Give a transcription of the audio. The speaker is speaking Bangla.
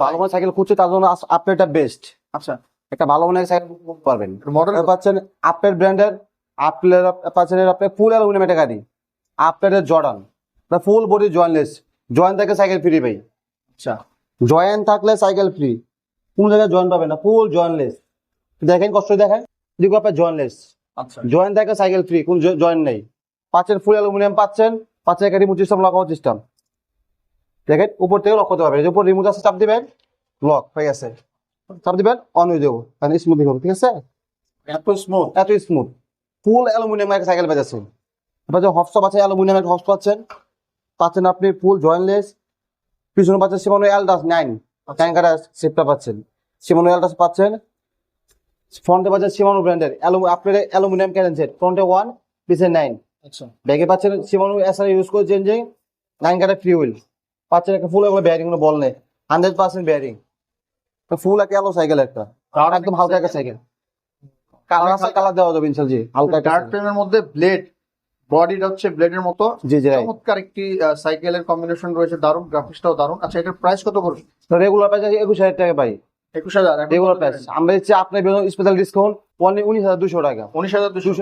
ভালো মানের সাইকেল খুঁজছে তার জন্য আপনার এটা বেস্ট। আচ্ছা, একটা ভালো মানের সাইকেল কিনতে পারবেন। মডেল পাচ্ছেন আপনার ব্র্যান্ডের, আপনার পাচ্ছেন আপনার ফুল অ্যালুমিনিয়াম একটা গাড়ি, আপনার Jordan, full body jointless, joint থাকে সাইকেল ফ্রি ভাই। আচ্ছা, জয়েন্ট থাকলে সাইকেল ফ্রি, কোন জায়গায় জয়েন্ট পাবেন না, ফুল জয়েন্টলেস। দেখেন কষ্ট দেখেন, দেখো আপনার জয়েন্টলেস, আচ্ছা, জয়েন্ট থাকে সাইকেল ফ্রি, কোন জয়েন্ট নেই। পাচ্ছেন ফুল অ্যালুমিনিয়াম, পাচ্ছেন একটা remote system, lock out system. দেখেন উপর থেকে লক করতে পারবেন, উপর রিমোট আছে, চাপ দিবেন লক হয়ে গেছে, চাপ দিবেন অন হয়ে যাবো, স্মুথলি হবে। ঠিক আছে, এত স্মুথ। এত স্মুথ, ফুল অ্যালুমিনিয়াম একটা সাইকেল পেয়েছেন। এবার যে হবস আছে অ্যালুমিনিয়াম একটা হবস পাচ্ছেন, পাচ্ছেন আপনি ফুল জয়েন্টলেস। পিছনে পাচ্ছেন শিমানো এলটাস 9 ট্যাঙ্কার সেটটা পাচ্ছেন, শিমানো এলটাস পাচ্ছেন। ফ্রন্টে পাচ্ছেন শিমানো ব্র্যান্ডের আপনার অ্যালুমিনিয়াম ক্যারেন সেট, ফ্রন্টে 1 পিছনে 9। আচ্ছা, ব্যাগে পাচ্ছেন শিমানো এসআর ইউজ করে চেঞ্জিং 9 কারের ফ্রি হুইল পাচ্ছেন। একটা ফুল এগুলো বেয়ারিং কোনো বল নেই, 100% বেয়ারিং, ফুল একটা আলো সাইকেল, একটা একদম হালকা একটা সাইকেল। কালার আছে, কালার দেওয়া যাবে ইনশাআল্লাহ। জি, হালকা একটা ডার্ট ফ্রেমের মধ্যে ব্লেড, বডিটা হচ্ছে ব্লেডের মতো। জি জি রাইট। চমৎকার একটি সাইকেলের কম্বিনেশন রয়েছে, দারুণ, গ্রাফিক্সটাও দারুণ। আচ্ছা, এটার প্রাইস কত পড়বে? রেগুলার প্রাইস 21,000 টাকা ভাই, 21,000। Regular price. আমরা দিচ্ছি আপনার স্পেশাল ডিসকাউন্ট 19,200 টাকা। 19,200।